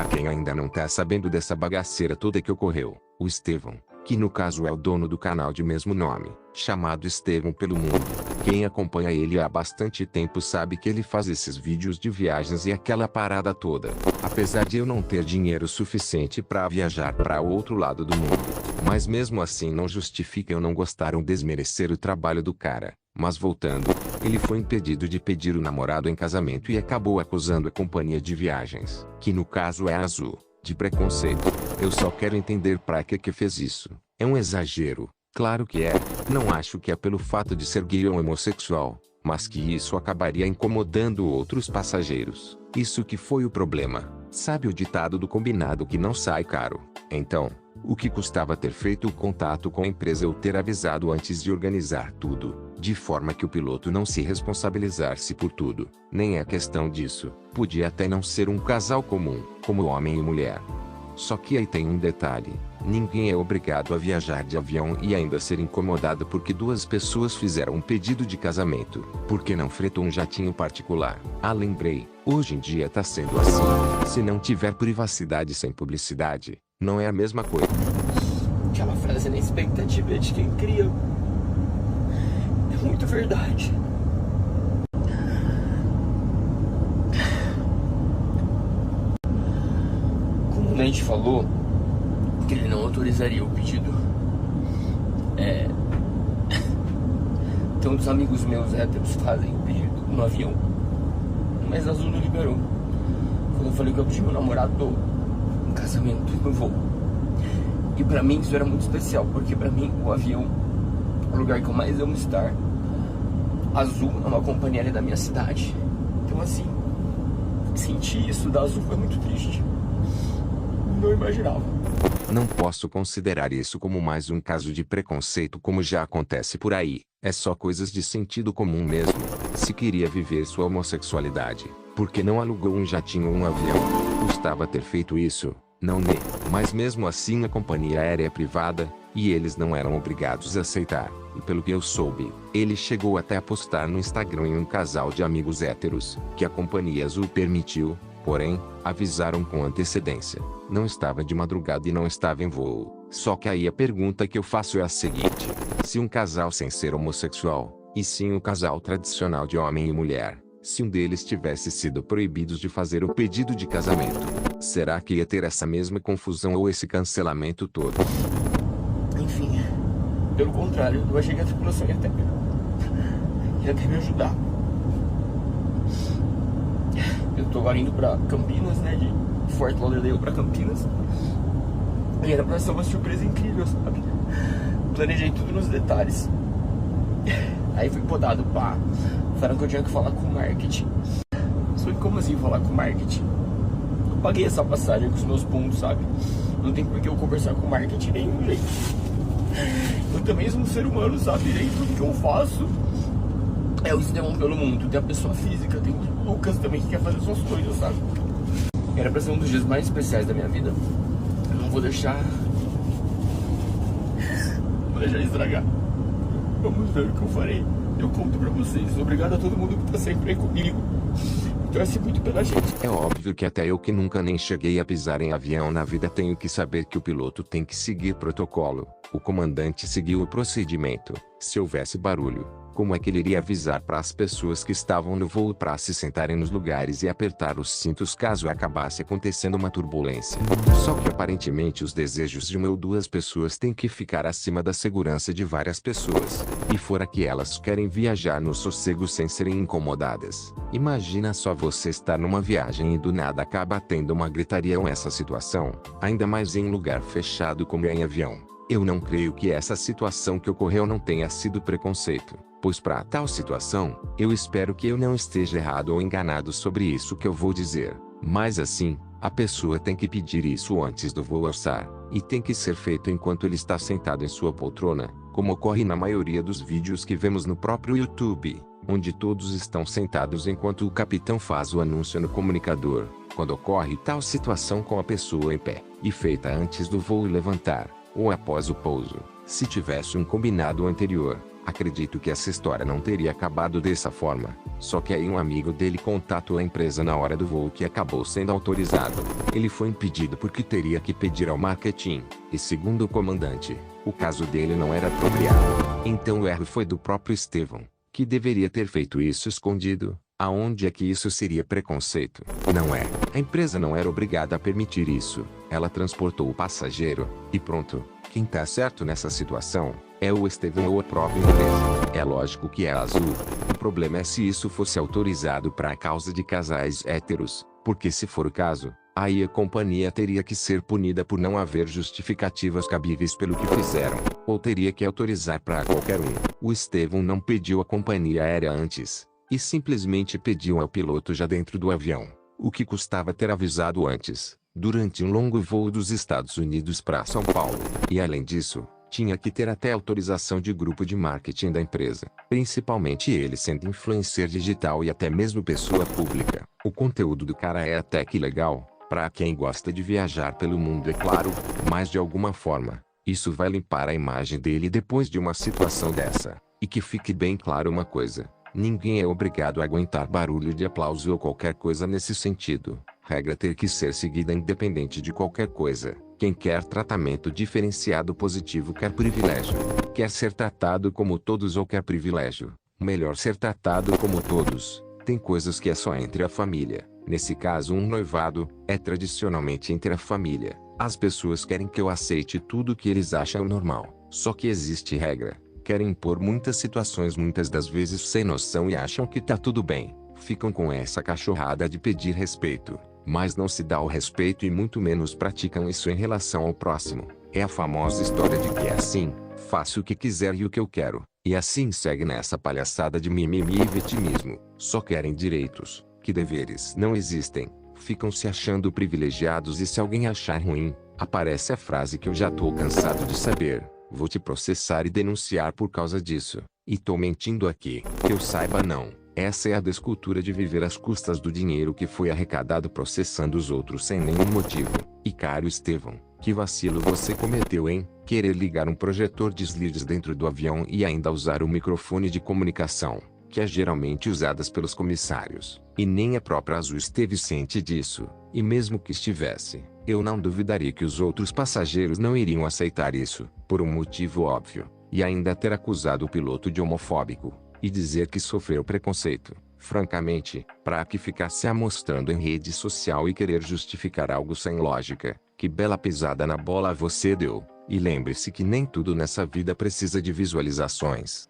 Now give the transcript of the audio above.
Pra quem ainda não tá sabendo dessa bagaceira toda que ocorreu, o Estevão, que no caso é o dono do canal de mesmo nome, chamado Estevão pelo Mundo. Quem acompanha ele há bastante tempo sabe que ele faz esses vídeos de viagens e aquela parada toda. Apesar de eu não ter dinheiro suficiente para viajar para o outro lado do mundo, mas mesmo assim não justifica eu não gostar ou desmerecer o trabalho do cara. Mas voltando, ele foi impedido de pedir o namorado em casamento e acabou acusando a companhia de viagens, que no caso é a Azul, de preconceito. Eu só quero entender pra que fez isso. É um exagero? Claro que é. Não acho que é pelo fato de ser gay ou homossexual, mas que isso acabaria incomodando outros passageiros. Isso que foi o problema. Sabe o ditado do combinado que não sai caro? Então, o que custava ter feito o contato com a empresa ou ter avisado antes de organizar tudo, de forma que o piloto não se responsabilizasse por tudo? Nem é questão disso. Podia até não ser um casal comum, como homem e mulher. Só que aí tem um detalhe. Ninguém é obrigado a viajar de avião e ainda ser incomodado porque duas pessoas fizeram um pedido de casamento, porque não fretou um jatinho particular. Ah, lembrei, hoje em dia tá sendo assim. Se não tiver privacidade sem publicidade, não é a mesma coisa. Aquela frase na expectativa de quem cria. É muito verdade. Como o Nate falou, que ele não autorizaria o pedido. Então, dos amigos meus héteros fazem o pedido no avião, mas a Azul não liberou. Quando eu falei que eu pedi meu namorado um casamento no voo. E pra mim isso era muito especial, porque pra mim o avião é o lugar que eu mais amo estar. A Azul é uma companhia ali da minha cidade. Então assim, sentir isso da Azul foi muito triste. Não imaginava. Não posso considerar isso como mais um caso de preconceito como já acontece por aí. É só coisas de sentido comum mesmo. Se queria viver sua homossexualidade, por que não alugou um jatinho ou um avião? Custava ter feito isso, não né? Mas mesmo assim a companhia aérea é privada, e eles não eram obrigados a aceitar. E pelo que eu soube, ele chegou até a postar no Instagram em um casal de amigos héteros, que a companhia Azul permitiu, porém, avisaram com antecedência. Não estava de madrugada e não estava em voo. Só que aí a pergunta que eu faço é a seguinte: se um casal sem ser homossexual, e sim um casal tradicional de homem e mulher, se um deles tivesse sido proibidos de fazer o pedido de casamento, será que ia ter essa mesma confusão ou esse cancelamento todo? Enfim, pelo contrário, eu achei que a tripulação ia até me ajudar. Eu tô agora indo pra Campinas, né, de Fort Lauderdale pra Campinas. E era pra ser uma surpresa incrível, sabe? Planejei tudo nos detalhes. Aí fui podado, pá. Falaram que eu tinha que falar com o marketing. Só que como assim falar com o marketing? Eu paguei essa passagem com os meus pontos, sabe? Não tem por que eu conversar com o marketing de nenhum jeito. Eu também sou um ser humano, sabe? Nem tudo que eu faço é o Estevão pelo Mundo. Tem a pessoa física, tem o Lucas também que quer fazer suas coisas, sabe? Era pra ser um dos dias mais especiais da minha vida. Eu não vou deixar estragar. Vamos ver o que eu farei. Eu conto pra vocês. Obrigado a todo mundo que tá sempre aí comigo. Torce muito pela gente. É óbvio que até eu que nunca nem cheguei a pisar em avião na vida tenho que saber que o piloto tem que seguir protocolo. O comandante seguiu o procedimento. Se houvesse barulho, como é que ele iria avisar para as pessoas que estavam no voo para se sentarem nos lugares e apertar os cintos caso acabasse acontecendo uma turbulência? Só que aparentemente os desejos de uma ou duas pessoas têm que ficar acima da segurança de várias pessoas. E fora que elas querem viajar no sossego sem serem incomodadas. Imagina só você estar numa viagem e do nada acaba tendo uma gritaria ou essa situação, ainda mais em um lugar fechado como é em avião. Eu não creio que essa situação que ocorreu não tenha sido preconceito, pois para tal situação, eu espero que eu não esteja errado ou enganado sobre isso que eu vou dizer. Mas assim, a pessoa tem que pedir isso antes do voo alçar, e tem que ser feito enquanto ele está sentado em sua poltrona, como ocorre na maioria dos vídeos que vemos no próprio YouTube, onde todos estão sentados enquanto o capitão faz o anúncio no comunicador. Quando ocorre tal situação com a pessoa em pé, e feita antes do voo levantar, ou após o pouso, se tivesse um combinado anterior, Acredito que essa história não teria acabado dessa forma, só que aí um amigo dele contatou a empresa na hora do voo que acabou sendo autorizado. Ele foi impedido porque teria que pedir ao marketing, e segundo o comandante, o caso dele não era apropriado. Então o erro foi do próprio Estevão, que deveria ter feito isso escondido. Aonde é que isso seria preconceito? Não é. A empresa não era obrigada a permitir isso. Ela transportou o passageiro, e pronto. Quem tá certo nessa situação é o Estevão ou a própria empresa. É lógico que é azul. O problema é se isso fosse autorizado para a causa de casais héteros, porque se for o caso, aí a companhia teria que ser punida por não haver justificativas cabíveis pelo que fizeram, ou teria que autorizar para qualquer um. O Estevão não pediu à companhia aérea antes, e simplesmente pediu ao piloto já dentro do avião, o que custava ter avisado antes, durante um longo voo dos Estados Unidos para São Paulo. E além disso, tinha que ter até autorização de grupo de marketing da empresa, principalmente ele sendo influencer digital e até mesmo pessoa pública. O conteúdo do cara é até que legal, para quem gosta de viajar pelo mundo, é claro, mas de alguma forma, isso vai limpar a imagem dele depois de uma situação dessa. E que fique bem claro uma coisa: ninguém é obrigado a aguentar barulho de aplauso ou qualquer coisa nesse sentido. Regra ter que ser seguida independente de qualquer coisa. Quem quer tratamento diferenciado positivo quer privilégio. Quer ser tratado como todos ou quer privilégio. Melhor ser tratado como todos. Tem coisas que é só entre a família. Nesse caso, um noivado é tradicionalmente entre a família. As pessoas querem que eu aceite tudo que eles acham normal. Só que existe regra. Querem impor muitas situações muitas das vezes sem noção e acham que tá tudo bem. Ficam com essa cachorrada de pedir respeito, mas não se dá o respeito e muito menos praticam isso em relação ao próximo. É a famosa história de que é assim, faço o que quiser e o que eu quero, e assim segue nessa palhaçada de mimimi e vitimismo. Só querem direitos, que deveres não existem. Ficam se achando privilegiados e se alguém achar ruim, aparece a frase que eu já tô cansado de saber: vou te processar e denunciar por causa disso. E tô mentindo aqui, que eu saiba não. Essa é a descultura de viver às custas do dinheiro que foi arrecadado processando os outros sem nenhum motivo. E caro Estevão, que vacilo você cometeu, hein? Querer ligar um projetor de slides dentro do avião e ainda usar o microfone de comunicação, que é geralmente usadas pelos comissários. E nem a própria Azul esteve ciente disso. E mesmo que estivesse, eu não duvidaria que os outros passageiros não iriam aceitar isso, por um motivo óbvio. E ainda ter acusado o piloto de homofóbico e dizer que sofreu preconceito. Francamente, para que ficar se amostrando em rede social e querer justificar algo sem lógica, que bela pisada na bola você deu. E lembre-se que nem tudo nessa vida precisa de visualizações.